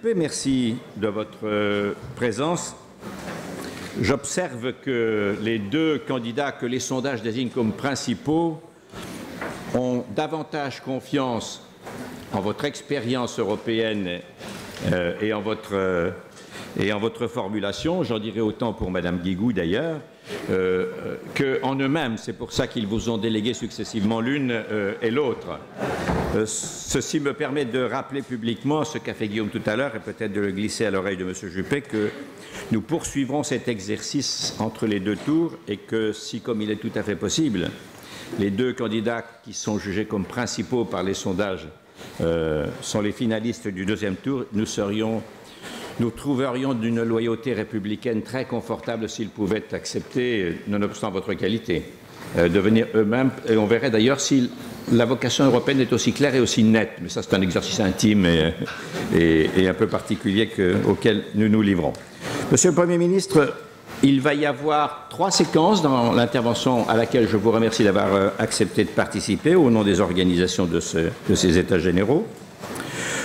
Juppé, merci de votre présence. J'observe que les deux candidats que les sondages désignent comme principaux ont davantage confiance en votre expérience européenne et en votre formulation, j'en dirais autant pour Madame Guigou d'ailleurs, qu'en eux-mêmes. C'est pour ça qu'ils vous ont délégué successivement l'une et l'autre. Ceci me permet de rappeler publiquement ce qu'a fait Guillaume tout à l'heure et peut-être de le glisser à l'oreille de M. Juppé, que nous poursuivrons cet exercice entre les deux tours et que si, comme il est tout à fait possible, les deux candidats qui sont jugés comme principaux par les sondages sont les finalistes du deuxième tour, nous trouverions d'une loyauté républicaine très confortable s'ils pouvaient accepter, nonobstant votre qualité, de venir eux-mêmes. Et on verrait d'ailleurs si la vocation européenne est aussi claire et aussi nette. Mais ça, c'est un exercice intime et un peu particulier auquel nous nous livrons. Monsieur le Premier ministre, il va y avoir 3 séquences dans l'intervention à laquelle je vous remercie d'avoir accepté de participer au nom des organisations de ces États généraux.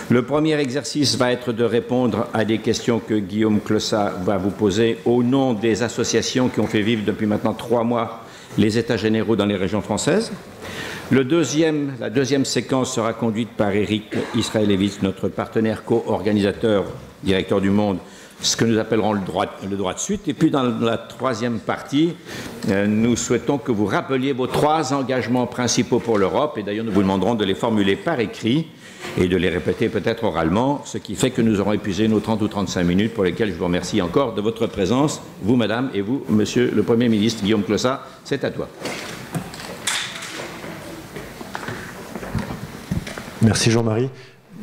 Le premier exercice va être de répondre à des questions que Guillaume Clossat va vous poser au nom des associations qui ont fait vivre depuis maintenant 3 mois les États généraux dans les régions françaises. La deuxième séquence sera conduite par Eric Israelevitz, notre partenaire co-organisateur, directeur du Monde, ce que nous appellerons le droit de suite. Et puis dans la troisième partie, nous souhaitons que vous rappeliez vos 3 engagements principaux pour l'Europe. Et d'ailleurs, nous vous demanderons de les formuler par écrit et de les répéter peut-être oralement, ce qui fait que nous aurons épuisé nos 30 ou 35 minutes pour lesquelles je vous remercie encore de votre présence, vous, Madame, et vous, Monsieur le Premier ministre. Guillaume Clossat, c'est à toi. Merci Jean-Marie.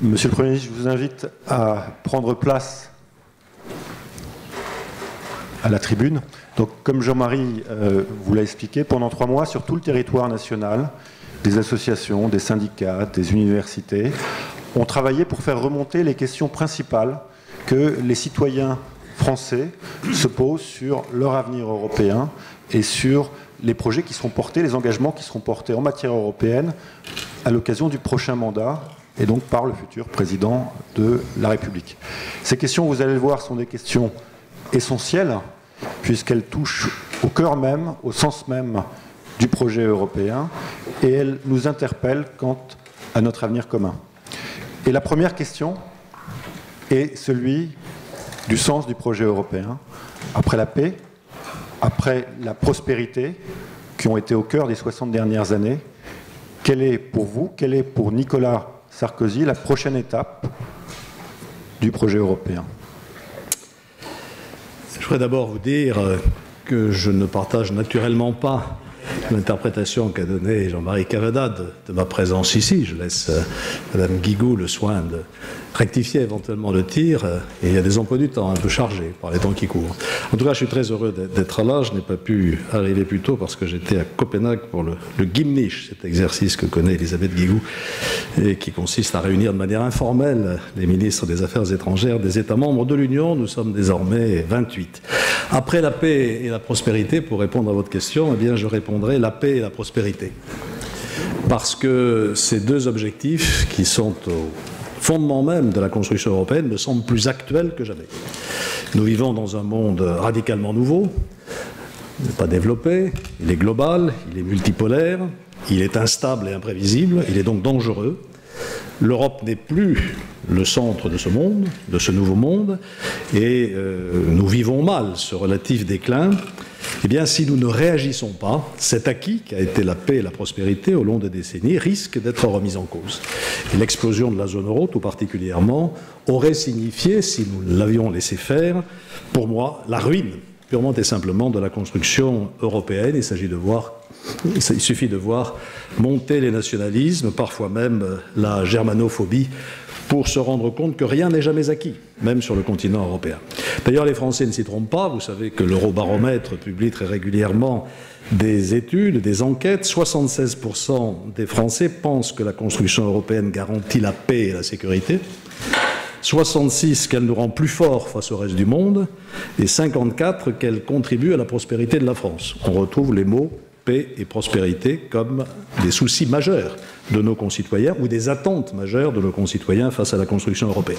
Monsieur le Premier ministre, je vous invite à prendre place à la tribune. Donc, comme Jean-Marie vous l'a expliqué, pendant 3 mois, sur tout le territoire national, des associations, des syndicats, des universités ont travaillé pour faire remonter les questions principales que les citoyens français se posent sur leur avenir européen et sur les projets qui seront portés, les engagements qui seront portés en matière européenne à l'occasion du prochain mandat et donc par le futur président de la République. Ces questions, vous allez le voir, sont des questions essentielles puisqu'elles touchent au cœur même, au sens même du projet européen et elles nous interpellent quant à notre avenir commun. Et la première question est celui du sens du projet européen. Après la paix, après la prospérité qui ont été au cœur des 60 dernières années, quelle est pour vous, quelle est pour Nicolas Sarkozy la prochaine étape du projet européen? Je voudrais d'abord vous dire que je ne partage naturellement pas l'interprétation qu'a donnée Jean-Marie Cavada de ma présence ici. Je laisse Mme Guigou le soin de rectifier éventuellement le tir. Et il y a des emplois du temps un peu chargés par les temps qui courent. En tout cas, je suis très heureux d'être là. Je n'ai pas pu arriver plus tôt parce que j'étais à Copenhague pour le Gimnich, cet exercice que connaît Elisabeth Guigou et qui consiste à réunir de manière informelle les ministres des Affaires étrangères des États membres de l'Union. Nous sommes désormais 28. Après la paix et la prospérité, pour répondre à votre question, eh bien, je répondrai la paix et la prospérité. Parce que ces deux objectifs qui sont au fondement même de la construction européenne me semblent plus actuels que jamais. Nous vivons dans un monde radicalement nouveau, il n'est pas développé, il est global, il est multipolaire, il est instable et imprévisible, il est donc dangereux. L'Europe n'est plus le centre de ce monde, de ce nouveau monde, et nous vivons mal ce relatif déclin. Eh bien, si nous ne réagissons pas, cet acquis qui a été la paix et la prospérité au long des décennies risque d'être remis en cause. Et l'explosion de la zone euro, tout particulièrement, aurait signifié, si nous l'avions laissé faire, pour moi, la ruine, purement et simplement, de la construction européenne. Il suffit de voir monter les nationalismes, parfois même la germanophobie, pour se rendre compte que rien n'est jamais acquis, même sur le continent européen. D'ailleurs, les Français ne s'y trompent pas. Vous savez que l'Eurobaromètre publie très régulièrement des études, des enquêtes. 76% des Français pensent que la construction européenne garantit la paix et la sécurité. 66 qu'elle nous rend plus forts face au reste du monde. Et 54 qu'elle contribue à la prospérité de la France. On retrouve les mots paix et prospérité comme des soucis majeurs de nos concitoyens ou des attentes majeures de nos concitoyens face à la construction européenne.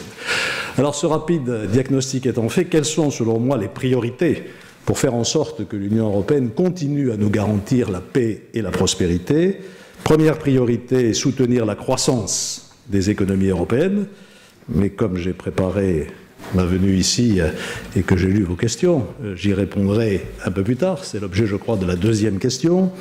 Alors ce rapide diagnostic étant fait, quelles sont selon moi les priorités pour faire en sorte que l'Union européenne continue à nous garantir la paix et la prospérité? Première priorité, soutenir la croissance des économies européennes, mais comme j'ai préparé ma venue ici et que j'ai lu vos questions, j'y répondrai un peu plus tard, c'est l'objet je crois de la deuxième question.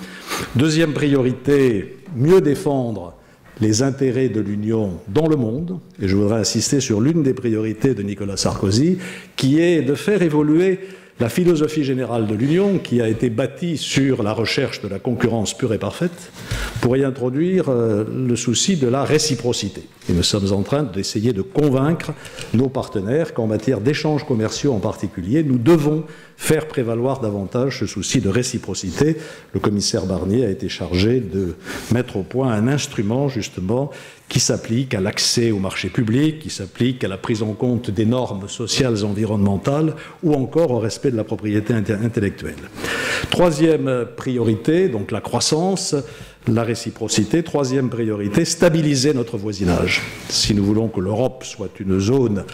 Deuxième priorité, mieux défendre les intérêts de l'Union dans le monde, et je voudrais insister sur l'une des priorités de Nicolas Sarkozy, qui est de faire évoluer la philosophie générale de l'Union, qui a été bâtie sur la recherche de la concurrence pure et parfaite, pour y introduire le souci de la réciprocité. Et nous sommes en train d'essayer de convaincre nos partenaires qu'en matière d'échanges commerciaux en particulier, nous devons faire prévaloir davantage ce souci de réciprocité. Le commissaire Barnier a été chargé de mettre au point un instrument, justement, qui s'applique à l'accès au marché public, qui s'applique à la prise en compte des normes sociales et environnementales, ou encore au respect de la propriété intellectuelle. Troisième priorité, donc la croissance, la réciprocité. Troisième priorité, stabiliser notre voisinage. Si nous voulons que l'Europe soit une zone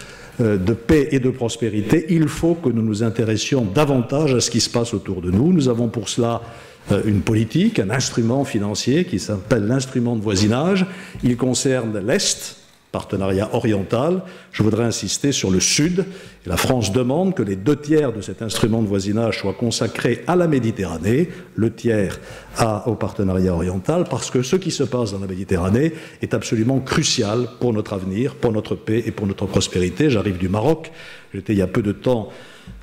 de paix et de prospérité, il faut que nous nous intéressions davantage à ce qui se passe autour de nous. Nous avons pour cela une politique, un instrument financier qui s'appelle l'instrument de voisinage. Il concerne l'Est, partenariat oriental. Je voudrais insister sur le Sud. Et la France demande que les 2/3 de cet instrument de voisinage soient consacrés à la Méditerranée, le tiers au partenariat oriental, parce que ce qui se passe dans la Méditerranée est absolument crucial pour notre avenir, pour notre paix et pour notre prospérité. J'arrive du Maroc. J'étais il y a peu de temps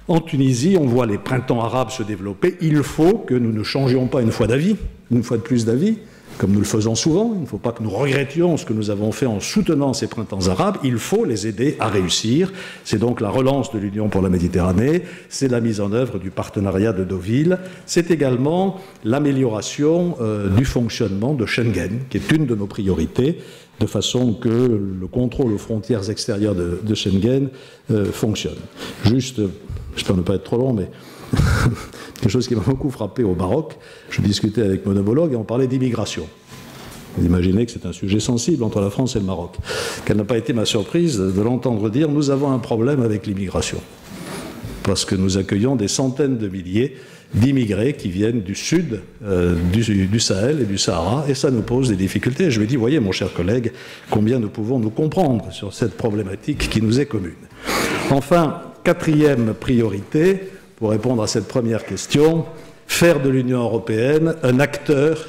en Tunisie, on voit les printemps arabes se développer. Il faut que nous ne changions pas une fois de plus d'avis, comme nous le faisons souvent. Il ne faut pas que nous regrettions ce que nous avons fait en soutenant ces printemps arabes. Il faut les aider à réussir. C'est donc la relance de l'Union pour la Méditerranée, c'est la mise en œuvre du partenariat de Deauville, c'est également l'amélioration du fonctionnement de Schengen, qui est une de nos priorités, de façon que le contrôle aux frontières extérieures de Schengen fonctionne. Juste, j'espère ne pas être trop long, mais quelque chose qui m'a beaucoup frappé au Maroc, je discutais avec mon homologue et on parlait d'immigration. Vous imaginez que c'est un sujet sensible entre la France et le Maroc. Quelle n'a pas été ma surprise de l'entendre dire « Nous avons un problème avec l'immigration » parce que nous accueillons des centaines de milliers d'immigrés qui viennent du sud, du Sahel et du Sahara, et ça nous pose des difficultés. Je lui ai dit, voyez mon cher collègue, combien nous pouvons nous comprendre sur cette problématique qui nous est commune. Enfin, quatrième priorité, pour répondre à cette première question, faire de l'Union européenne un acteur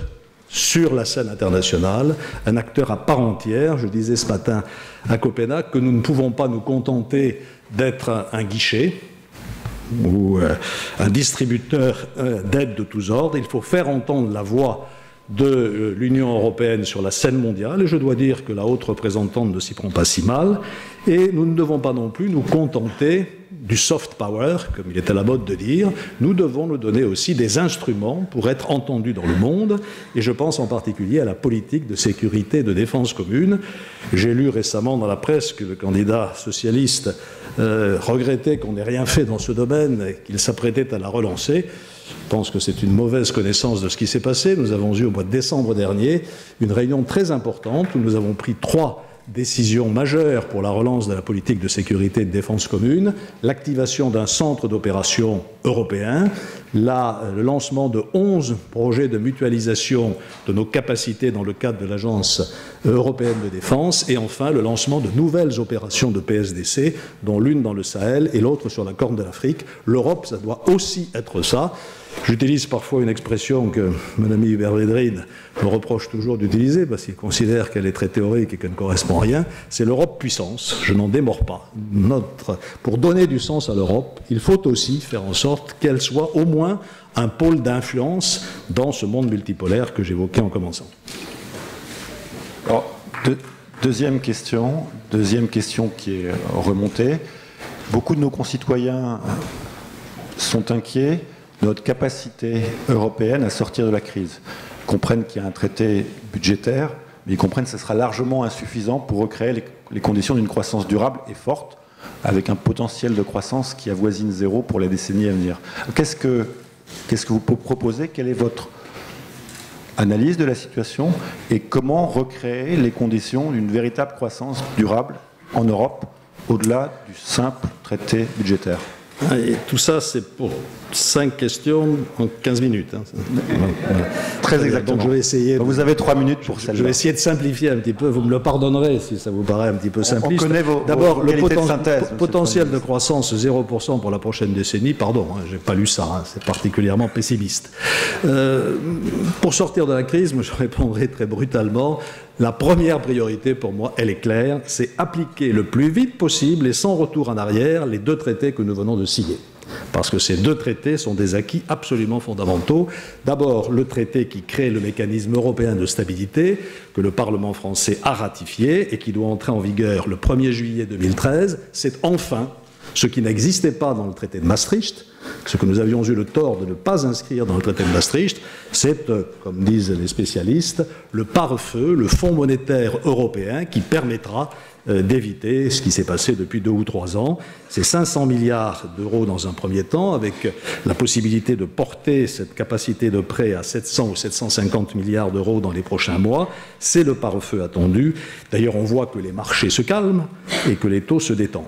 sur la scène internationale, un acteur à part entière. Je disais ce matin à Copenhague que nous ne pouvons pas nous contenter d'être un guichet ou un distributeur d'aide de tous ordres. Il faut faire entendre la voix de l'Union européenne sur la scène mondiale, et je dois dire que la haute représentante ne s'y prend pas si mal, et nous ne devons pas non plus nous contenter du soft power, comme il est à la mode de dire. Nous devons nous donner aussi des instruments pour être entendus dans le monde, et je pense en particulier à la politique de sécurité et de défense commune. J'ai lu récemment dans la presse que le candidat socialiste regrettait qu'on n'ait rien fait dans ce domaine et qu'il s'apprêtait à la relancer. Je pense que c'est une mauvaise connaissance de ce qui s'est passé. Nous avons eu au mois de décembre dernier une réunion très importante où nous avons pris 3 décisions majeures pour la relance de la politique de sécurité et de défense commune, l'activation d'un centre d'opération européen, le lancement de 11 projets de mutualisation de nos capacités dans le cadre de l'Agence européenne de défense, et enfin le lancement de nouvelles opérations de PSDC, dont l'une dans le Sahel et l'autre sur la Corne de l'Afrique. L'Europe, ça doit aussi être ça. J'utilise parfois une expression que mon ami Hubert Védrine me reproche toujours d'utiliser parce qu'il considère qu'elle est très théorique et qu'elle ne correspond à rien. C'est l'Europe puissance. Je n'en démords pas. Pour donner du sens à l'Europe, il faut aussi faire en sorte qu'elle soit au moins un pôle d'influence dans ce monde multipolaire que j'évoquais en commençant. Alors, deuxième question qui est remontée. Beaucoup de nos concitoyens sont inquiets de notre capacité européenne à sortir de la crise. Ils comprennent qu'il y a un traité budgétaire, mais ils comprennent que ce sera largement insuffisant pour recréer les conditions d'une croissance durable et forte, avec un potentiel de croissance qui avoisine 0 pour les décennies à venir. Qu'est-ce que vous proposez? Quelle est votre analyse de la situation et comment recréer les conditions d'une véritable croissance durable en Europe, au-delà du simple traité budgétaire. Et tout ça, c'est pour 5 questions en 15 minutes. Hein. Très exactement. Donc je vais essayer. Vous avez 3 minutes pour celle-là. Je vais essayer de simplifier un petit peu. Vous me le pardonnerez si ça vous paraît un petit peu simpliste. On connaît D'abord, vos le qualités de synthèse, potentiel de croissance 0% pour la prochaine décennie. Pardon, hein, j'ai pas lu ça. Hein, c'est particulièrement pessimiste. Pour sortir de la crise, moi, je répondrai très brutalement. La première priorité pour moi, elle est claire, c'est appliquer le plus vite possible et sans retour en arrière les 2 traités que nous venons de signer. Parce que ces 2 traités sont des acquis absolument fondamentaux. D'abord, le traité qui crée le mécanisme européen de stabilité, que le Parlement français a ratifié et qui doit entrer en vigueur le 1er juillet 2013. C'est enfin ce qui n'existait pas dans le traité de Maastricht, ce que nous avions eu le tort de ne pas inscrire dans le traité de Maastricht, c'est, comme disent les spécialistes, le pare-feu, le Fonds monétaire européen qui permettra d'éviter ce qui s'est passé depuis 2 ou 3 ans. C'est 500 milliards d'euros dans un premier temps, avec la possibilité de porter cette capacité de prêt à 700 ou 750 milliards d'euros dans les prochains mois. C'est le pare-feu attendu. D'ailleurs, on voit que les marchés se calment et que les taux se détendent.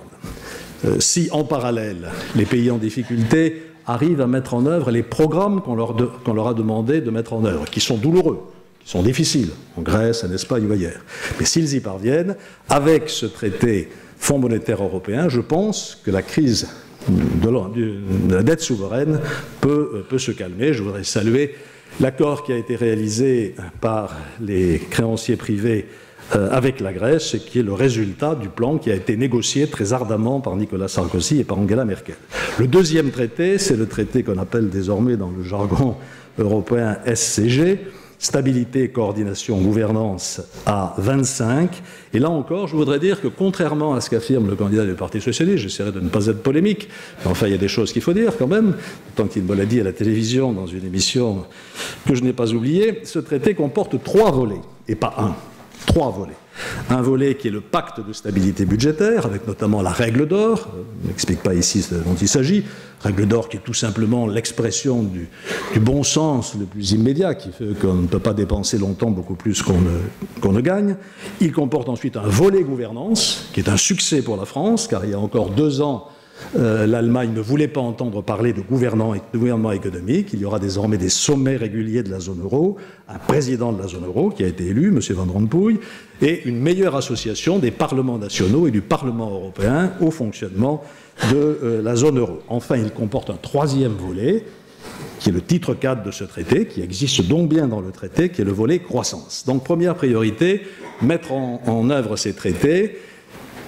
Si, en parallèle, les pays en difficulté arrivent à mettre en œuvre les programmes qu'on leur a demandé de mettre en œuvre, qui sont douloureux, qui sont difficiles, en Grèce, en Espagne ou ailleurs. Mais s'ils y parviennent, avec ce traité Fonds monétaire européen, je pense que la crise de la dette souveraine peut se calmer. Je voudrais saluer l'accord qui a été réalisé par les créanciers privés avec la Grèce, et qui est le résultat du plan qui a été négocié très ardemment par Nicolas Sarkozy et par Angela Merkel. Le deuxième traité, c'est le traité qu'on appelle désormais dans le jargon européen SCG, Stabilité, Coordination, Gouvernance à 25. Et là encore, je voudrais dire que contrairement à ce qu'affirme le candidat du Parti socialiste, j'essaierai de ne pas être polémique, mais enfin il y a des choses qu'il faut dire quand même, tant qu'il me l'a dit à la télévision dans une émission que je n'ai pas oubliée, ce traité comporte 3 volets, et pas 1. 3 volets. Un volet qui est le pacte de stabilité budgétaire, avec notamment la règle d'or. Je n'explique pas ici ce dont il s'agit. Règle d'or qui est tout simplement l'expression du bon sens le plus immédiat, qui fait qu'on ne peut pas dépenser longtemps beaucoup plus qu'on ne gagne. Il comporte ensuite un volet gouvernance, qui est un succès pour la France, car il y a encore 2 ans, l'Allemagne ne voulait pas entendre parler de gouvernement économique. Il y aura désormais des sommets réguliers de la zone euro, un président de la zone euro qui a été élu, M. Van Rompuy, et une meilleure association des parlements nationaux et du Parlement européen au fonctionnement de la zone euro. Enfin, il comporte un 3e volet, qui est le titre 4 de ce traité, qui existe donc bien dans le traité, qui est le volet croissance. Donc, première priorité, mettre en œuvre ces traités,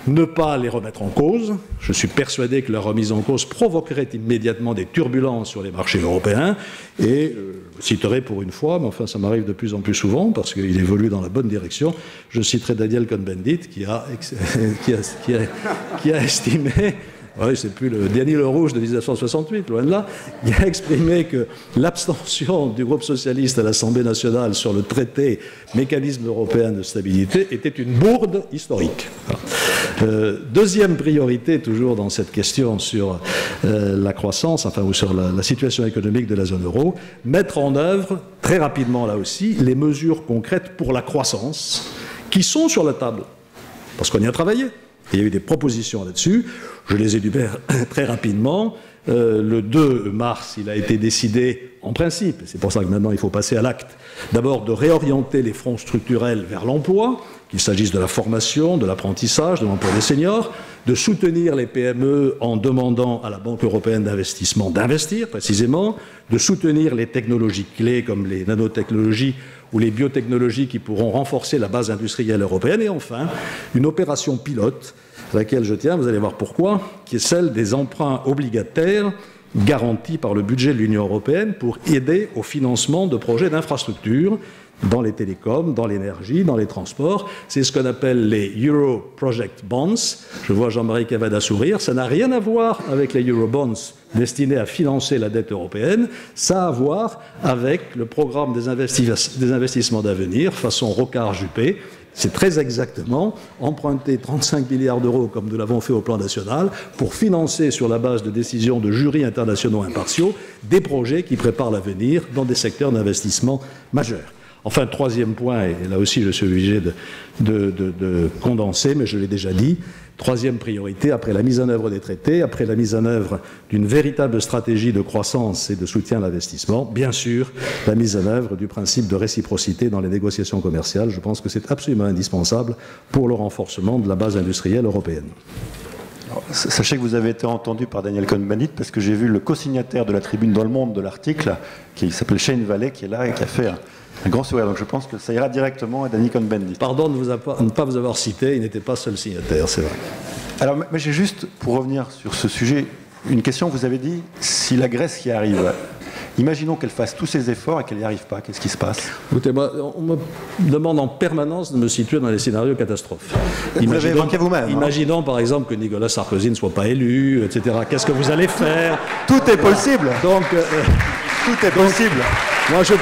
ne pas les remettre en cause. Je suis persuadé que leur remise en cause provoquerait immédiatement des turbulences sur les marchés européens. Et je citerai pour une fois, mais enfin ça m'arrive de plus en plus souvent, parce qu'il évolue dans la bonne direction, je citerai Daniel Cohn-Bendit qui a estimé... Oui, c'est plus le Danny le Rouge de 1968, loin de là. Il a exprimé que l'abstention du groupe socialiste à l'Assemblée nationale sur le traité mécanisme européen de stabilité était une bourde historique. Deuxième priorité, toujours dans cette question sur la croissance, enfin, ou sur la situation économique de la zone euro, mettre en œuvre, très rapidement là aussi, les mesures concrètes pour la croissance qui sont sur la table. Parce qu'on y a travaillé. Il y a eu des propositions là-dessus. Je les énumère très rapidement. Le 2 mars, il a été décidé, en principe, c'est pour ça que maintenant il faut passer à l'acte, d'abord de réorienter les fonds structurels vers l'emploi, qu'il s'agisse de la formation, de l'apprentissage, de l'emploi des seniors, de soutenir les PME en demandant à la Banque européenne d'investissement d'investir précisément, de soutenir les technologies clés comme les nanotechnologies ou les biotechnologies qui pourront renforcer la base industrielle européenne, et enfin une opération pilote à laquelle je tiens, vous allez voir pourquoi, qui est celle des emprunts obligataires garantis par le budget de l'Union européenne pour aider au financement de projets d'infrastructure dans les télécoms, dans l'énergie, dans les transports. C'est ce qu'on appelle les Euro Project Bonds. Je vois Jean-Marie Cavada sourire. Ça n'a rien à voir avec les Euro Bonds destinés à financer la dette européenne. Ça a à voir avec le programme des investissements d'avenir, façon Rocard-Juppé. C'est très exactement emprunter 35 milliards d'euros, comme nous l'avons fait au plan national, pour financer, sur la base de décisions de jurys internationaux impartiaux, des projets qui préparent l'avenir dans des secteurs d'investissement majeurs. Enfin, troisième point, et là aussi je suis obligé de condenser, mais je l'ai déjà dit, troisième priorité, après la mise en œuvre des traités, après la mise en œuvre d'une véritable stratégie de croissance et de soutien à l'investissement, bien sûr, la mise en œuvre du principe de réciprocité dans les négociations commerciales. Je pense que c'est absolument indispensable pour le renforcement de la base industrielle européenne. Alors, sachez que vous avez été entendu par Daniel Cohn-Bendit parce que j'ai vu le co-signataire de la tribune dans Le Monde de l'article, qui s'appelle Shane Valley, qui est là et qui a fait un grand sourire. Donc je pense que ça ira directement à Daniel Cohn-Bendit. Pardon de ne pas vous avoir cité, il n'était pas seul signataire, c'est vrai. Alors, mais j'ai juste, pour revenir sur ce sujet, une question. Vous avez dit, si la Grèce y arrive, imaginons qu'elle fasse tous ses efforts et qu'elle n'y arrive pas, qu'est-ce qui se passe? Écoutez, moi, on me demande en permanence de me situer dans les scénarios catastrophes. Vous l'avez évoqué vous-même. Imaginons par exemple que Nicolas Sarkozy ne soit pas élu, etc. Qu'est-ce que vous allez faire? Tout est possible. Donc, tout est possible. Moi, je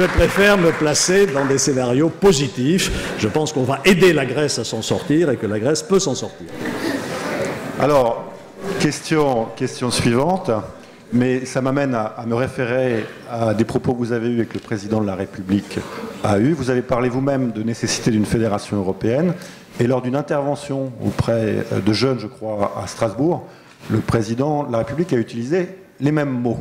préfère me placer dans des scénarios positifs. Je pense qu'on va aider la Grèce à s'en sortir et que la Grèce peut s'en sortir. Alors, question suivante, mais ça m'amène à me référer à des propos que vous avez eus et que le président de la République a eus. Vous avez parlé vous-même de nécessité d'une fédération européenne et lors d'une intervention auprès de jeunes, je crois, à Strasbourg, le président de la République a utilisé les mêmes mots.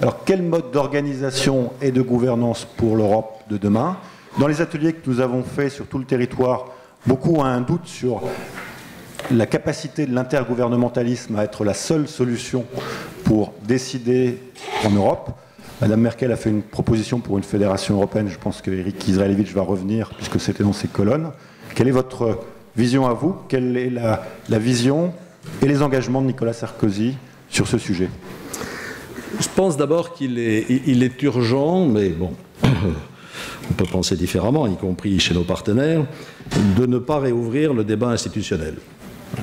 Alors, quel mode d'organisation et de gouvernance pour l'Europe de demain? Dans les ateliers que nous avons faits sur tout le territoire, beaucoup ont un doute sur la capacité de l'intergouvernementalisme à être la seule solution pour décider en Europe. Madame Merkel a fait une proposition pour une fédération européenne. Je pense qu'Éric Israélevitch va revenir, puisque c'était dans ses colonnes. Quelle est votre vision à vous? Quelle est la vision et les engagements de Nicolas Sarkozy sur ce sujet? Je pense d'abord qu'il est urgent, mais bon, on peut penser différemment, y compris chez nos partenaires, de ne pas réouvrir le débat institutionnel.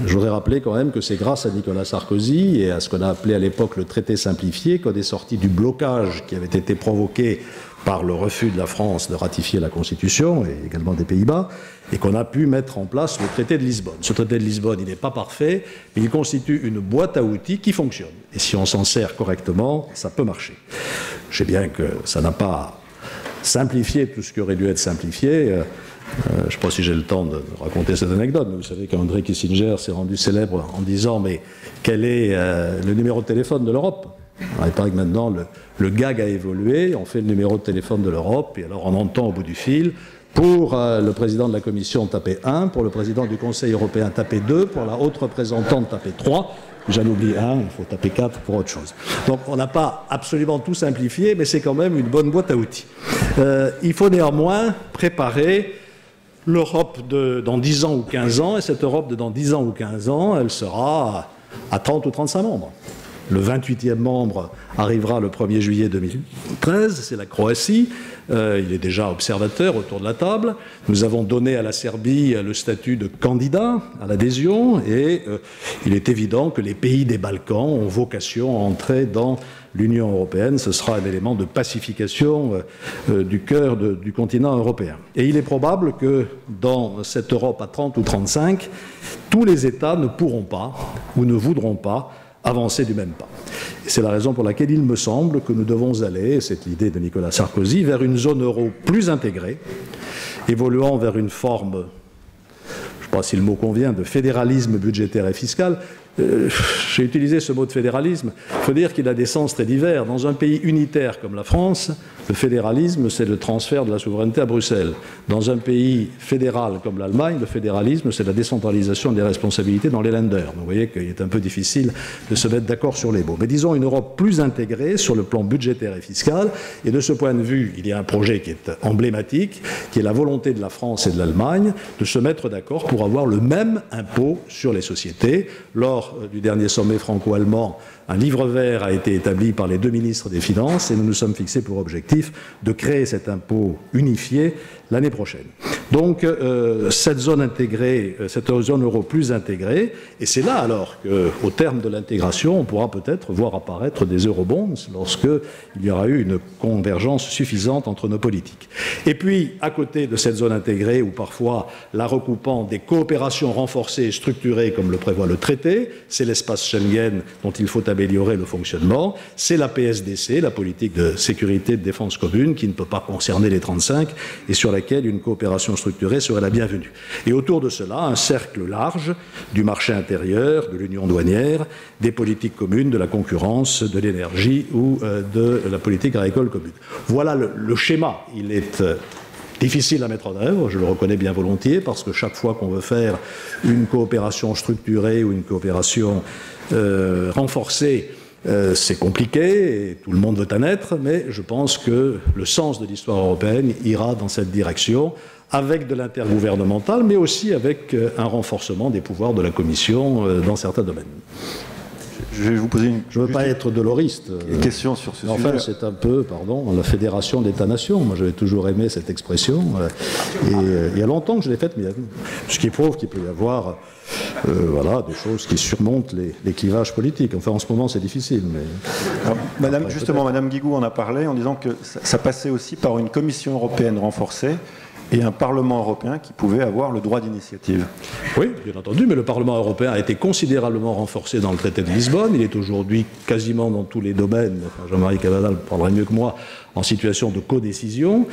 Je voudrais rappeler quand même que c'est grâce à Nicolas Sarkozy et à ce qu'on a appelé à l'époque le traité simplifié qu'on est sorti du blocage qui avait été provoqué par le refus de la France de ratifier la Constitution et également des Pays-Bas, et qu'on a pu mettre en place le traité de Lisbonne. Ce traité de Lisbonne, il n'est pas parfait, mais il constitue une boîte à outils qui fonctionne. Et si on s'en sert correctement, ça peut marcher. Je sais bien que ça n'a pas simplifié tout ce qui aurait dû être simplifié. Je ne sais pas si j'ai le temps de raconter cette anecdote, mais vous savez qu'André Kissinger s'est rendu célèbre en disant « Mais quel est le numéro de téléphone de l'Europe ?» Alors, il paraît que maintenant, le gag a évolué, on fait le numéro de téléphone de l'Europe, et alors on entend au bout du fil, pour le président de la Commission, taper 1, pour le président du Conseil européen, taper 2, pour la haute représentante, taper 3, j'en oublie 1, il faut taper 4 pour autre chose. Donc on n'a pas absolument tout simplifié, mais c'est quand même une bonne boîte à outils. Il faut néanmoins préparer l'Europe dans 10 ans ou 15 ans, et cette Europe de dans 10 ans ou 15 ans, elle sera à 30 ou 35 membres. Le 28e membre arrivera le 1er juillet 2013, c'est la Croatie. Il est déjà observateur autour de la table. Nous avons donné à la Serbie le statut de candidat à l'adhésion et il est évident que les pays des Balkans ont vocation à entrer dans l'Union européenne. Ce sera un élément de pacification du cœur du continent européen. Et il est probable que dans cette Europe à 30 ou 35, tous les États ne pourront pas ou ne voudront pas avancer du même pas. Et c'est la raison pour laquelle il me semble que nous devons aller, c'est l'idée de Nicolas Sarkozy, vers une zone euro plus intégrée, évoluant vers une forme, je ne sais pas si le mot convient, de fédéralisme budgétaire et fiscal. J'ai utilisé ce mot de fédéralisme. Il faut dire qu'il a des sens très divers. Dans un pays unitaire comme la France, le fédéralisme, c'est le transfert de la souveraineté à Bruxelles. Dans un pays fédéral comme l'Allemagne, le fédéralisme, c'est la décentralisation des responsabilités dans les Länder. Donc vous voyez qu'il est un peu difficile de se mettre d'accord sur les mots. Mais disons une Europe plus intégrée sur le plan budgétaire et fiscal. Et de ce point de vue, il y a un projet qui est emblématique, qui est la volonté de la France et de l'Allemagne de se mettre d'accord pour avoir le même impôt sur les sociétés. Lors du dernier sommet franco-allemand, un livre vert a été établi par les deux ministres des Finances et nous nous sommes fixés pour objectif de créer cet impôt unifié l'année prochaine. Donc cette zone intégrée, cette zone euro plus intégrée, et c'est là alors qu'au terme de l'intégration, on pourra peut-être voir apparaître des eurobonds lorsqu'il y aura eu une convergence suffisante entre nos politiques. Et puis, à côté de cette zone intégrée, ou parfois la recoupant des coopérations renforcées et structurées comme le prévoit le traité, c'est l'espace Schengen dont il faut améliorer le fonctionnement, c'est la PSDC, la politique de sécurité et de défense commune, qui ne peut pas concerner les 35 et sur laquelle une coopération structurée serait la bienvenue. Et autour de cela, un cercle large du marché intérieur, de l'union douanière, des politiques communes, de la concurrence, de l'énergie ou de la politique agricole commune. Voilà le schéma. Il est difficile à mettre en œuvre, je le reconnais bien volontiers, parce que chaque fois qu'on veut faire une coopération structurée ou une coopération renforcée, c'est compliqué, et tout le monde veut en être, mais je pense que le sens de l'histoire européenne ira dans cette direction, avec de l'intergouvernemental, mais aussi avec un renforcement des pouvoirs de la Commission dans certains domaines. Je vais vous poser Je ne veux pas être doloriste. Une question sur ce sujet. Enfin, c'est un peu, pardon, la fédération d'États-nations. Moi, j'avais toujours aimé cette expression. Et il y a longtemps que je l'ai faite mienne. Ce qui prouve qu'il peut y avoir voilà, des choses qui surmontent les clivages politiques. Enfin, en ce moment, c'est difficile. Mais... Alors, Madame Guigou en a parlé en disant que ça passait aussi par une Commission européenne renforcée et un Parlement européen qui pouvait avoir le droit d'initiative. Oui, bien entendu, mais le Parlement européen a été considérablement renforcé dans le traité de Lisbonne. Il est aujourd'hui quasiment dans tous les domaines, enfin, Jean-Marie Cavada le parlerait mieux que moi, en situation de codécision.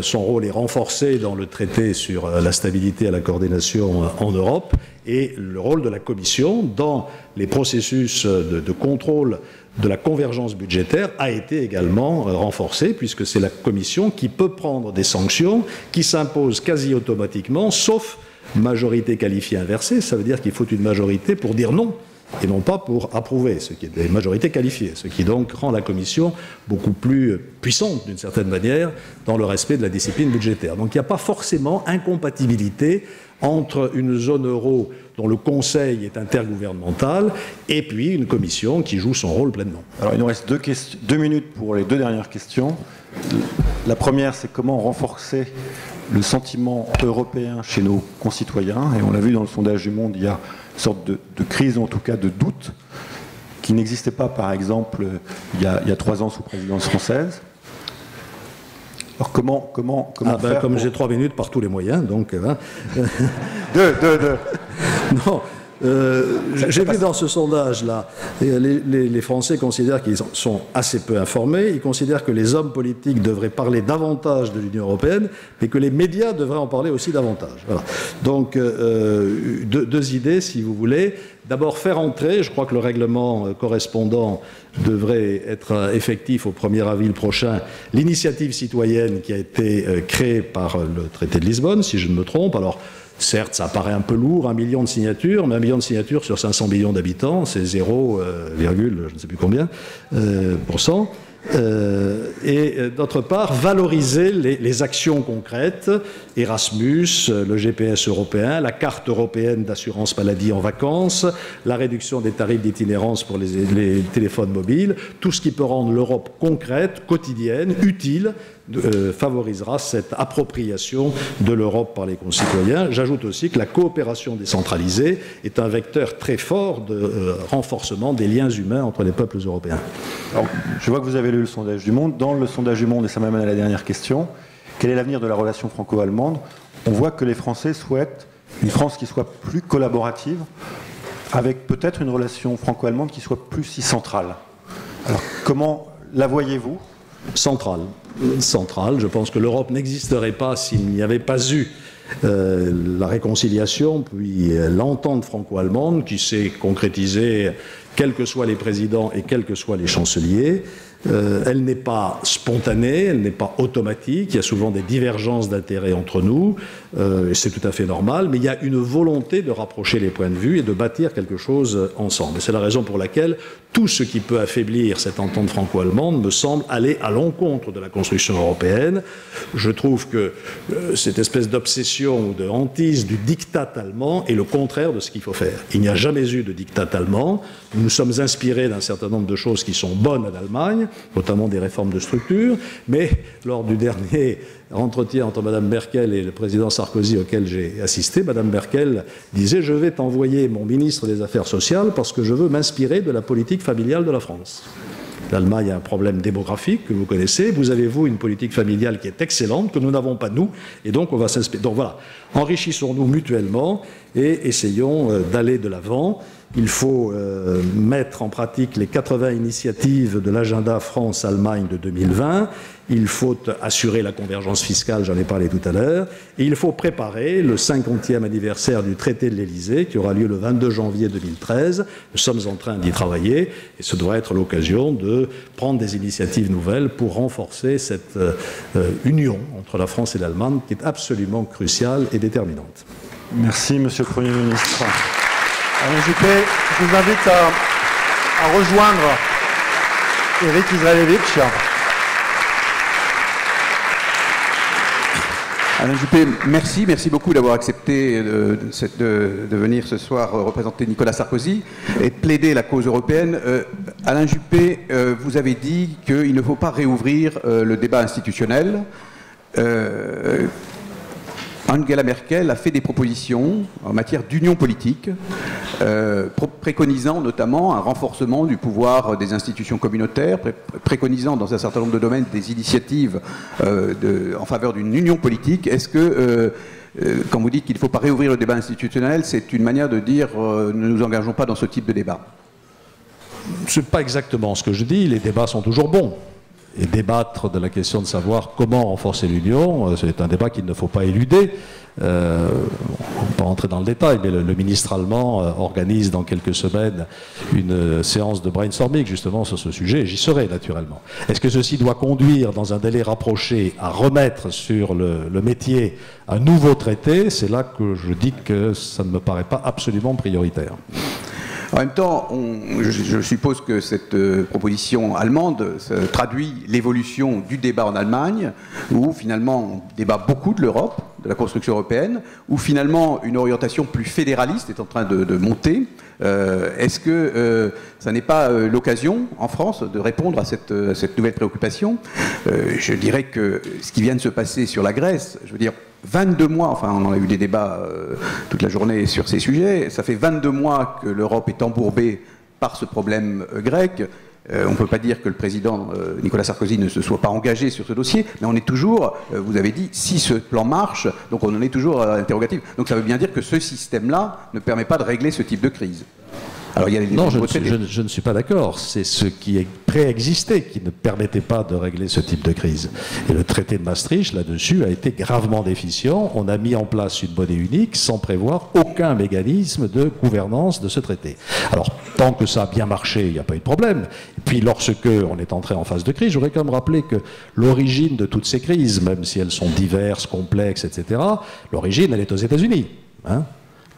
Son rôle est renforcé dans le traité sur la stabilité et la coordination en Europe, et le rôle de la Commission dans les processus de contrôle de la convergence budgétaire a été également renforcée, puisque c'est la Commission qui peut prendre des sanctions qui s'imposent quasi automatiquement, sauf majorité qualifiée inversée. Ça veut dire qu'il faut une majorité pour dire non, et non pas pour approuver, ce qui est des majorités qualifiées, ce qui donc rend la Commission beaucoup plus puissante, d'une certaine manière, dans le respect de la discipline budgétaire. Donc il n'y a pas forcément incompatibilité entre une zone euro dont le Conseil est intergouvernemental et puis une Commission qui joue son rôle pleinement. Alors il nous reste 2 minutes pour les 2 dernières questions. La première, c'est comment renforcer le sentiment européen chez nos concitoyens. Et on l'a vu dans le sondage du Monde, il y a une sorte de crise, en tout cas de doute, qui n'existait pas, par exemple, il y a 3 ans sous présidence française. Alors comment faire comme j'ai 3 minutes par tous les moyens, donc... Deux. Non, j'ai vu dans ce sondage-là, les Français considèrent qu'ils sont assez peu informés, ils considèrent que les hommes politiques devraient parler davantage de l'Union européenne, mais que les médias devraient en parler aussi davantage. Voilà. Donc, 2 idées, si vous voulez. D'abord, faire entrer, je crois que le règlement correspondant devrait être effectif au 1er avril prochain, l'initiative citoyenne qui a été créée par le traité de Lisbonne, si je ne me trompe. Alors, certes, ça paraît un peu lourd, 1 million de signatures, mais 1 million de signatures sur 500 millions d'habitants, c'est 0, je ne sais plus combien, %. Et d'autre part, valoriser les actions concrètes, Erasmus, le GPS européen, la carte européenne d'assurance maladie en vacances, la réduction des tarifs d'itinérance pour les téléphones mobiles, tout ce qui peut rendre l'Europe concrète, quotidienne, utile, favorisera cette appropriation de l'Europe par les concitoyens. J'ajoute aussi que la coopération décentralisée est un vecteur très fort de renforcement des liens humains entre les peuples européens. Alors, je vois que vous avez lu le sondage du Monde. Dans le sondage du Monde, et ça m'amène à la dernière question, quel est l'avenir de la relation franco-allemande? On voit que les Français souhaitent une France qui soit plus collaborative, avec peut-être une relation franco-allemande qui soit plus si centrale. Alors, comment la voyez-vous? Centrale. Je pense que l'Europe n'existerait pas s'il n'y avait pas eu la réconciliation, puis l'entente franco-allemande qui s'est concrétisée, quels que soient les présidents et quels que soient les chanceliers. Elle n'est pas spontanée, elle n'est pas automatique, il y a souvent des divergences d'intérêts entre nous, et c'est tout à fait normal, mais il y a une volonté de rapprocher les points de vue et de bâtir quelque chose ensemble. Et c'est la raison pour laquelle tout ce qui peut affaiblir cette entente franco-allemande me semble aller à l'encontre de la construction européenne. Je trouve que cette espèce d'obsession ou de hantise du diktat allemand est le contraire de ce qu'il faut faire. Il n'y a jamais eu de diktat allemand. Nous nous sommes inspirés d'un certain nombre de choses qui sont bonnes en Allemagne, notamment des réformes de structure, mais lors du dernier entretien entre Mme Merkel et le président Sarkozy auquel j'ai assisté, Mme Merkel disait « Je vais t'envoyer mon ministre des Affaires sociales parce que je veux m'inspirer de la politique familiale de la France ». L'Allemagne a un problème démographique que vous connaissez. Vous avez, vous, une politique familiale qui est excellente, que nous n'avons pas, nous, et donc on va s'inspirer. Donc voilà, enrichissons-nous mutuellement et essayons d'aller de l'avant. il faut mettre en pratique les 80 initiatives de l'agenda France-Allemagne de 2020, il faut assurer la convergence fiscale, j'en ai parlé tout à l'heure, et il faut préparer le 50e anniversaire du traité de l'Élysée qui aura lieu le 22 janvier 2013. Nous sommes en train d'y travailler et ce doit être l'occasion de prendre des initiatives nouvelles pour renforcer cette union entre la France et l'Allemagne qui est absolument cruciale et déterminante. Merci, Monsieur le Premier ministre. Alain Juppé, je vous invite à rejoindre Éric Israelevich. Alain Juppé, merci beaucoup d'avoir accepté de venir ce soir représenter Nicolas Sarkozy et de plaider la cause européenne. Alain Juppé, vous avez dit qu'il ne faut pas réouvrir le débat institutionnel. Angela Merkel a fait des propositions en matière d'union politique, préconisant notamment un renforcement du pouvoir des institutions communautaires, préconisant dans un certain nombre de domaines des initiatives en faveur d'une union politique. Est-ce que, quand vous dites qu'il ne faut pas réouvrir le débat institutionnel, c'est une manière de dire ne nous engageons pas dans ce type de débat? Ce n'est pas exactement ce que je dis, les débats sont toujours bons. Et débattre de la question de savoir comment renforcer l'Union, c'est un débat qu'il ne faut pas éluder. On ne va pas rentrer dans le détail, mais le ministre allemand organise dans quelques semaines une séance de brainstorming justement sur ce sujet, et j'y serai naturellement. Est-ce que ceci doit conduire dans un délai rapproché à remettre sur le métier un nouveau traité? C'est là que je dis que ça ne me paraît pas absolument prioritaire. En même temps, je suppose que cette proposition allemande traduit l'évolution du débat en Allemagne, où finalement on débat beaucoup de l'Europe, de la construction européenne, où finalement une orientation plus fédéraliste est en train de monter. Est-ce que ça n'est pas l'occasion, en France, de répondre à cette nouvelle préoccupation? Je dirais que ce qui vient de se passer sur la Grèce, je veux dire, 22 mois, enfin on en a eu des débats toute la journée sur ces sujets, ça fait 22 mois que l'Europe est embourbée par ce problème grec. On ne peut pas dire que le président Nicolas Sarkozy ne se soit pas engagé sur ce dossier, mais on est toujours, vous avez dit, si ce plan marche, donc on en est toujours interrogatif. Donc ça veut bien dire que ce système-là ne permet pas de régler ce type de crise. Alors, il y a non, je ne suis pas d'accord. C'est ce qui préexistait qui ne permettait pas de régler ce type de crise. Et le traité de Maastricht, là-dessus, a été gravement déficient. On a mis en place une monnaie unique sans prévoir aucun mécanisme de gouvernance de ce traité. Alors, tant que ça a bien marché, il n'y a pas eu de problème. Et puis, lorsque on est entré en phase de crise, je voudrais quand même rappeler que l'origine de toutes ces crises, même si elles sont diverses, complexes, etc., l'origine, elle est aux États-Unis. Hein ?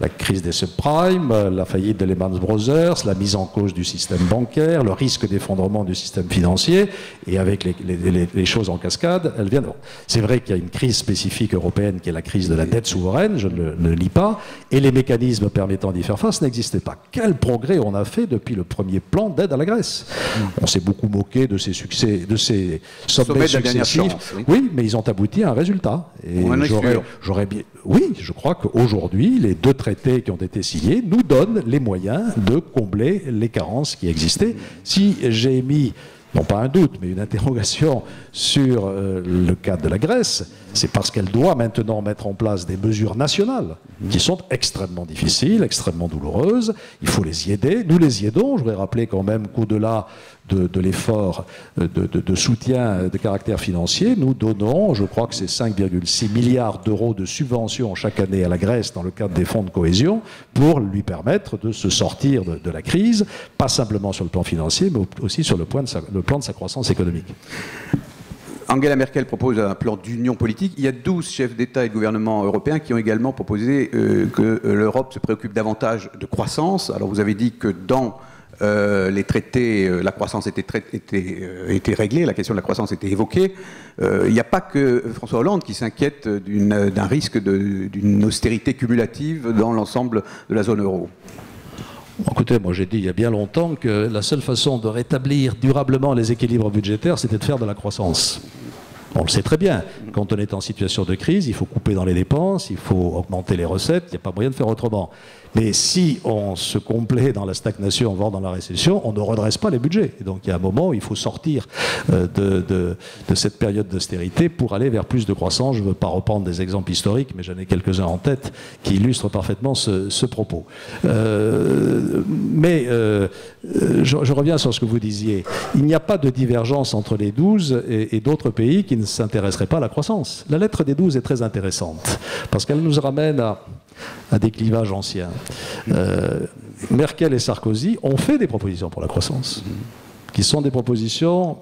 La crise des subprimes, la faillite de Lehman Brothers, la mise en cause du système bancaire, le risque d'effondrement du système financier, et avec les choses en cascade, elles viennent. Bon, c'est vrai qu'il y a une crise spécifique européenne qui est la crise de la dette souveraine, je ne le lie pas, et les mécanismes permettant d'y faire face n'existaient pas. Quel progrès on a fait depuis le premier plan d'aide à la Grèce? On s'est beaucoup moqué de ces succès, de ces sommets successifs. Oui, mais ils ont abouti à un résultat. Et j'aurais bien. Oui, je crois qu'aujourd'hui, les deux traités qui ont été signés nous donnent les moyens de combler les carences qui existaient. Si j'ai mis, non pas un doute, mais une interrogation sur le cas de la Grèce, c'est parce qu'elle doit maintenant mettre en place des mesures nationales qui sont extrêmement difficiles, extrêmement douloureuses. Il faut les y aider. Nous les y aidons. Je voudrais rappeler quand même qu'au-delà de l'effort de soutien de caractère financier, nous donnons, je crois que c'est 5,6 milliards d'euros de subventions chaque année à la Grèce dans le cadre des fonds de cohésion pour lui permettre de se sortir de la crise, pas simplement sur le plan financier, mais aussi sur le plan de sa croissance économique. Angela Merkel propose un plan d'union politique. Il y a 12 chefs d'État et de gouvernement européens qui ont également proposé que l'Europe se préoccupe davantage de croissance. Alors vous avez dit que dans les traités, la croissance était réglée, la question de la croissance était évoquée. Il n'y a pas que François Hollande qui s'inquiète d'un risque d'une austérité cumulative dans l'ensemble de la zone euro. Écoutez, moi j'ai dit il y a bien longtemps que la seule façon de rétablir durablement les équilibres budgétaires, c'était de faire de la croissance. On le sait très bien. quand on est en situation de crise, il faut couper dans les dépenses, il faut augmenter les recettes, il n'y a pas moyen de faire autrement. Mais si on se complaît dans la stagnation, voire dans la récession, on ne redresse pas les budgets. Et donc il y a un moment où il faut sortir de cette période d'austérité pour aller vers plus de croissance. Je ne veux pas reprendre des exemples historiques, mais j'en ai quelques-uns en tête qui illustrent parfaitement ce propos. Je reviens sur ce que vous disiez. Il n'y a pas de divergence entre les 12 et d'autres pays qui ne s'intéresseraient pas à la croissance. La lettre des 12 est très intéressante parce qu'elle nous ramène à des clivages anciens. Merkel et Sarkozy ont fait des propositions pour la croissance, qui sont des propositions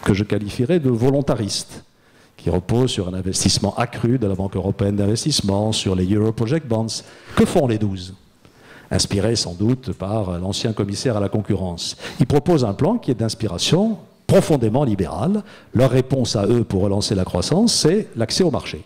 que je qualifierais de volontaristes, qui reposent sur un investissement accru de la Banque européenne d'investissement, sur les Euro Project Bonds. Que font les 12 ? Inspirés sans doute par l'ancien commissaire à la concurrence. Ils proposent un plan qui est d'inspiration profondément libérale. Leur réponse à eux pour relancer la croissance, c'est l'accès au marché.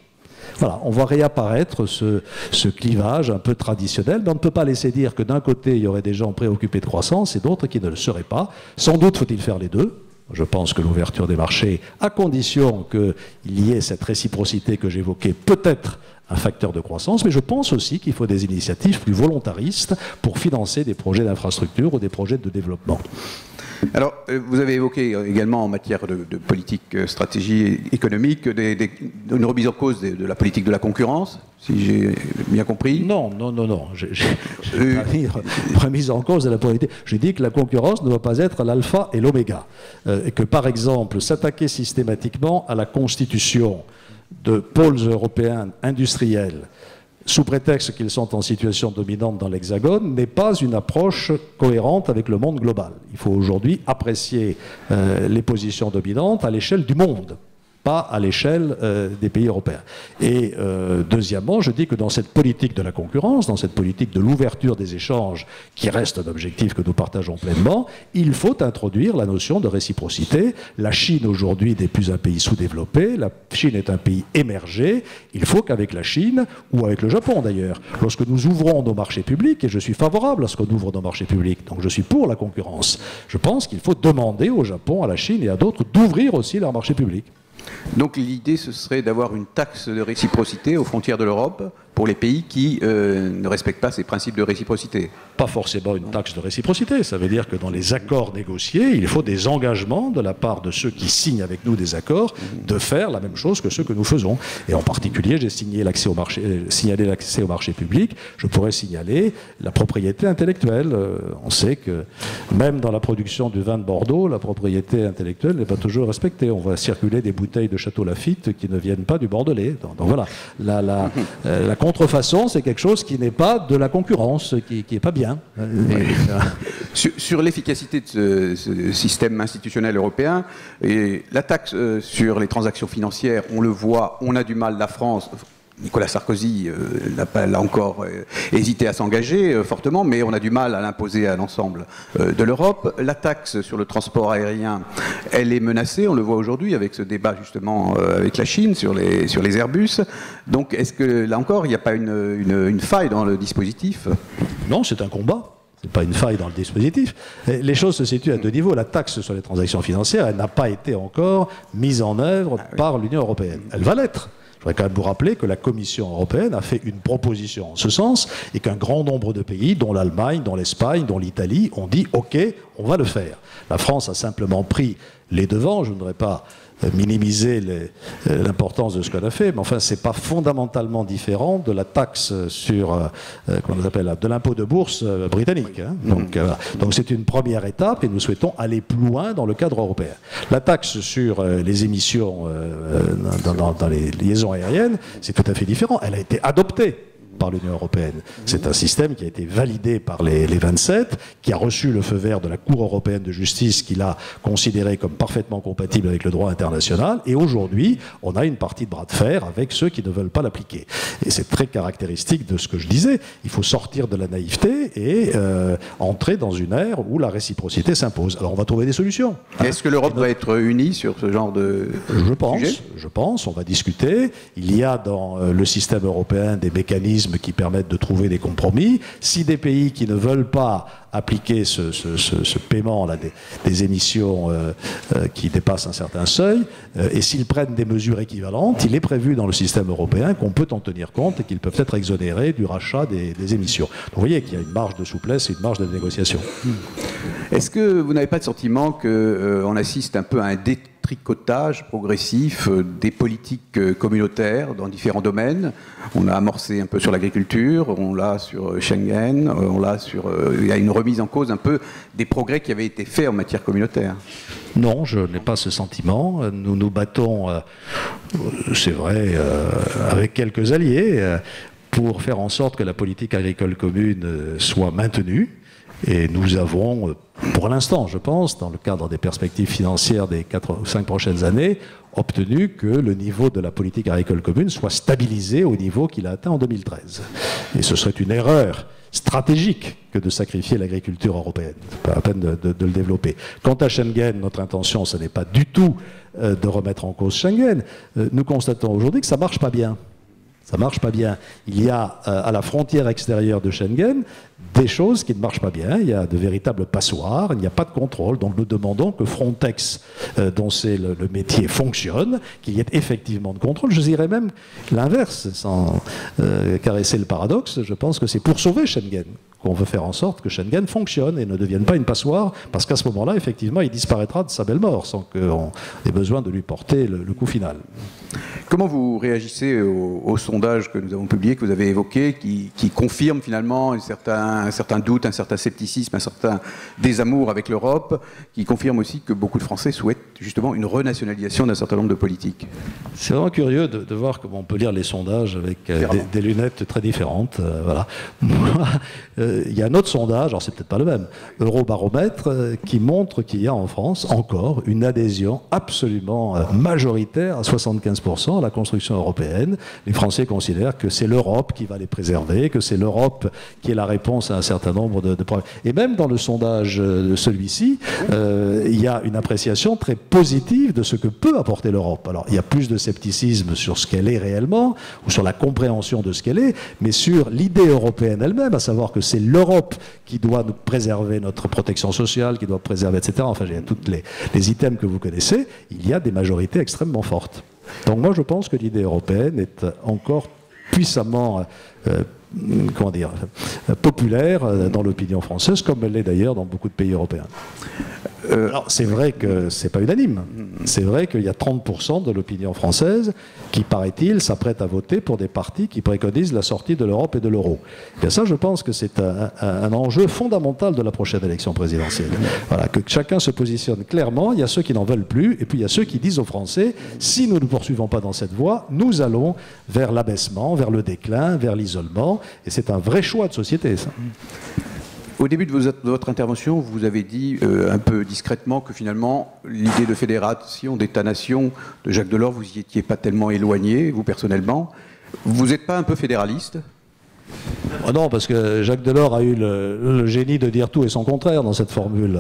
Voilà, on voit réapparaître ce clivage un peu traditionnel, mais on ne peut pas laisser dire que d'un côté, il y aurait des gens préoccupés de croissance et d'autres qui ne le seraient pas. Sans doute faut-il faire les deux. Je pense que l'ouverture des marchés, à condition qu'il y ait cette réciprocité que j'évoquais, peut être un facteur de croissance, mais je pense aussi qu'il faut des initiatives plus volontaristes pour financer des projets d'infrastructure ou des projets de développement. Alors, vous avez évoqué également en matière de politique, stratégie économique, une remise en cause de la politique de la concurrence, si j'ai bien compris. Non. J'ai pas remise en cause de la politique. J'ai dit que la concurrence ne doit pas être l'alpha et l'oméga. Et que, par exemple, s'attaquer systématiquement à la constitution de pôles européens industriels, sous prétexte qu'ils sont en situation dominante dans l'Hexagone, n'est pas une approche cohérente avec le monde global. Il faut aujourd'hui apprécier les positions dominantes à l'échelle du monde, pas à l'échelle des pays européens. Et deuxièmement, je dis que dans cette politique de la concurrence, dans cette politique de l'ouverture des échanges, qui reste un objectif que nous partageons pleinement, il faut introduire la notion de réciprocité. La Chine aujourd'hui n'est plus un pays sous-développé, la Chine est un pays émergé. Il faut qu'avec la Chine, ou avec le Japon d'ailleurs, lorsque nous ouvrons nos marchés publics, et je suis favorable à ce qu'on ouvre nos marchés publics, donc je suis pour la concurrence, je pense qu'il faut demander au Japon, à la Chine et à d'autres d'ouvrir aussi leurs marchés publics. Donc l'idée, ce serait d'avoir une taxe de réciprocité aux frontières de l'Europe pour les pays qui ne respectent pas ces principes de réciprocité. Pas forcément une taxe de réciprocité. Ça veut dire que dans les accords négociés, il faut des engagements de la part de ceux qui signent avec nous des accords de faire la même chose que ceux que nous faisons. Et en particulier, j'ai signalé l'accès au marché public. Je pourrais signaler la propriété intellectuelle. On sait que même dans la production du vin de Bordeaux, la propriété intellectuelle n'est pas toujours respectée. On voit circuler des bouteilles de Château Lafite qui ne viennent pas du Bordelais. Donc voilà, la contrefaçon, c'est quelque chose qui n'est pas de la concurrence, qui n'est pas bien. Sur l'efficacité de ce système institutionnel européen, et la taxe sur les transactions financières, on le voit, on a du mal, la France... Nicolas Sarkozy n'a encore hésité à s'engager fortement, mais on a du mal à l'imposer à l'ensemble de l'Europe. La taxe sur le transport aérien, elle est menacée, on le voit aujourd'hui avec ce débat justement avec la Chine sur les Airbus. Donc est-ce que là encore, il n'y a pas une faille dans le dispositif ? Non, c'est un combat. Ce n'est pas une faille dans le dispositif. Les choses se situent à deux niveaux. La taxe sur les transactions financières, elle n'a pas été encore mise en œuvre par l'Union européenne. Elle va l'être. Je voudrais quand même vous rappeler que la Commission européenne a fait une proposition en ce sens et qu'un grand nombre de pays, dont l'Allemagne, dont l'Espagne, dont l'Italie, ont dit « OK, on va le faire ». La France a simplement pris les devants. Je ne voudrais pas minimiser l'importance de ce qu'on a fait, mais enfin, c'est pas fondamentalement différent de la taxe sur, comment on appelle, de l'impôt de bourse britannique. Hein. Donc c'est une première étape et nous souhaitons aller plus loin dans le cadre européen. La taxe sur les émissions dans les liaisons aériennes, c'est tout à fait différent. Elle a été adoptée par l'Union européenne. C'est un système qui a été validé par les 27, qui a reçu le feu vert de la Cour européenne de justice, qui l'a considéré comme parfaitement compatible avec le droit international, et aujourd'hui, on a une partie de bras de fer avec ceux qui ne veulent pas l'appliquer. Et c'est très caractéristique de ce que je disais. Il faut sortir de la naïveté et entrer dans une ère où la réciprocité s'impose. Alors on va trouver des solutions. Est-ce que l'Europe va être unie sur ce genre de sujet ? Je pense, on va discuter. Il y a dans le système européen des mécanismes qui permettent de trouver des compromis. Si des pays qui ne veulent pas appliquer ce paiement là, des émissions qui dépassent un certain seuil, et s'ils prennent des mesures équivalentes, il est prévu dans le système européen qu'on peut en tenir compte et qu'ils peuvent être exonérés du rachat des émissions. Donc vous voyez qu'il y a une marge de souplesse et une marge de négociation. Est-ce que vous n'avez pas le sentiment qu'on assiste un peu à un détricotage progressif des politiques communautaires dans différents domaines? On a amorcé un peu sur l'agriculture, on l'a sur Schengen, on l'a sur... il y a une remise en cause un peu des progrès qui avaient été faits en matière communautaire. Non, je n'ai pas ce sentiment. Nous nous battons, c'est vrai, avec quelques alliés, pour faire en sorte que la politique agricole commune soit maintenue. Et nous avons, pour l'instant, je pense, dans le cadre des perspectives financières des 4 ou 5 prochaines années, obtenu que le niveau de la politique agricole commune soit stabilisé au niveau qu'il a atteint en 2013. Et ce serait une erreur stratégique que de sacrifier l'agriculture européenne. Pas la peine de le développer. Quant à Schengen, notre intention, ce n'est pas du tout de remettre en cause Schengen. Nous constatons aujourd'hui que ça ne marche pas bien. Ça ne marche pas bien. Il y a à la frontière extérieure de Schengen des choses qui ne marchent pas bien. Il y a de véritables passoires, il n'y a pas de contrôle. Donc nous demandons que Frontex, dont c'est le métier, fonctionne, qu'il y ait effectivement de contrôle. Je dirais même l'inverse, sans caresser le paradoxe. Je pense que c'est pour sauver Schengen qu'on veut faire en sorte que Schengen fonctionne et ne devienne pas une passoire, parce qu'à ce moment-là, effectivement, il disparaîtra de sa belle mort, sans qu'on ait besoin de lui porter le coup final. Comment vous réagissez au sondage que nous avons publié, que vous avez évoqué, qui confirme finalement un certain doute, un certain scepticisme, un certain désamour avec l'Europe, qui confirme aussi que beaucoup de Français souhaitent justement une renationalisation d'un certain nombre de politiques? C'est vraiment curieux de voir comment on peut lire les sondages avec des lunettes très différentes. Voilà. Il y a un autre sondage, alors c'est peut-être pas le même, Eurobaromètre, qui montre qu'il y a en France encore une adhésion absolument majoritaire à 75% à la construction européenne. Les Français considèrent que c'est l'Europe qui va les préserver, que c'est l'Europe qui est la réponse à un certain nombre de problèmes. Et même dans le sondage de celui-ci, il y a une appréciation très positive de ce que peut apporter l'Europe. Alors, il y a plus de scepticisme sur ce qu'elle est réellement, ou sur la compréhension de ce qu'elle est, mais sur l'idée européenne elle-même, à savoir que c'est l'Europe qui doit nous préserver notre protection sociale, qui doit préserver, etc. Enfin, il y a tous les items que vous connaissez, il y a des majorités extrêmement fortes. Donc moi, je pense que l'idée européenne est encore puissamment populaire dans l'opinion française, comme elle l'est d'ailleurs dans beaucoup de pays européens. Alors, c'est vrai que c'est pas unanime. C'est vrai qu'il y a 30% de l'opinion française qui, paraît-il, s'apprête à voter pour des partis qui préconisent la sortie de l'Europe et de l'euro. Et ça, je pense que c'est un enjeu fondamental de la prochaine élection présidentielle. Voilà, que chacun se positionne clairement. Il y a ceux qui n'en veulent plus, et puis il y a ceux qui disent aux Français, si nous ne poursuivons pas dans cette voie, nous allons vers l'abaissement, vers le déclin, vers l'isolement. Et c'est un vrai choix de société, ça. Au début de votre intervention, vous avez dit un peu discrètement que finalement, l'idée de fédération d'État-nation de Jacques Delors, vous n'y étiez pas tellement éloigné, vous personnellement. Vous n'êtes pas un peu fédéraliste ? Oh non, parce que Jacques Delors a eu le génie de dire tout et son contraire dans cette formule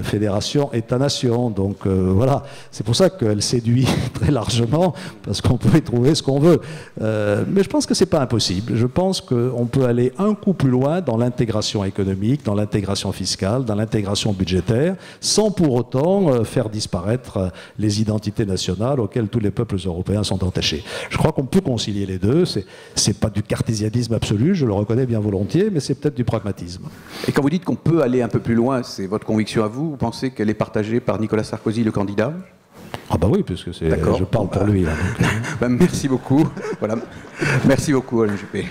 fédération, État-nation. Donc voilà, c'est pour ça qu'elle séduit très largement, parce qu'on peut y trouver ce qu'on veut. Mais je pense que c'est pas impossible. Je pense qu'on peut aller un coup plus loin dans l'intégration économique, dans l'intégration fiscale, dans l'intégration budgétaire, sans pour autant faire disparaître les identités nationales auxquelles tous les peuples européens sont attachés. Je crois qu'on peut concilier les deux. C'est pas du cartésianisme absolu, je le reconnais bien volontiers, mais c'est peut-être du pragmatisme. Et quand vous dites qu'on peut aller un peu plus loin, c'est votre conviction à vous? Vous pensez qu'elle est partagée par Nicolas Sarkozy, le candidat? Ah bah oui, puisque je parle pour lui. Là, donc, merci beaucoup. Voilà. Merci beaucoup, Alain Juppé.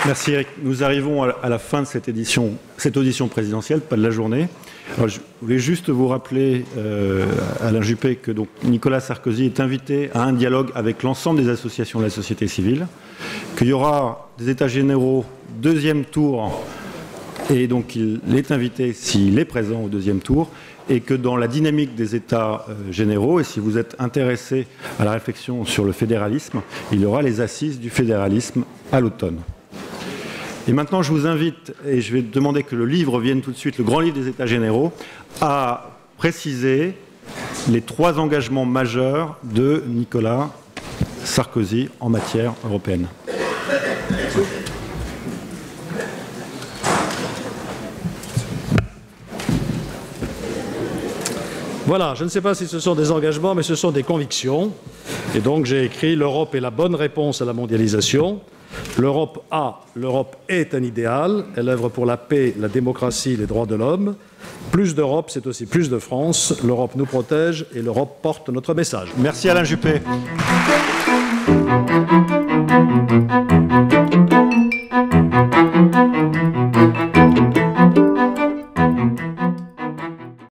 Merci Eric. Nous arrivons à la fin de cette audition présidentielle, pas de la journée. Alors, je voulais juste vous rappeler, Alain Juppé, que donc, Nicolas Sarkozy est invité à un dialogue avec l'ensemble des associations de la société civile, qu'il y aura des états généraux deuxième tour, et donc il est invité s'il est présent au deuxième tour, et que dans la dynamique des états généraux, et si vous êtes intéressé à la réflexion sur le fédéralisme, il y aura les assises du fédéralisme à l'automne. Et maintenant, je vous invite, et je vais demander que le livre vienne tout de suite, le grand livre des États généraux, à préciser les 3 engagements majeurs de Nicolas Sarkozy en matière européenne. Voilà, je ne sais pas si ce sont des engagements, mais ce sont des convictions. Et donc j'ai écrit « L'Europe est la bonne réponse à la mondialisation ». L'Europe est un idéal. Elle œuvre pour la paix, la démocratie, les droits de l'homme. Plus d'Europe, c'est aussi plus de France. L'Europe nous protège et l'Europe porte notre message. Merci Alain Juppé.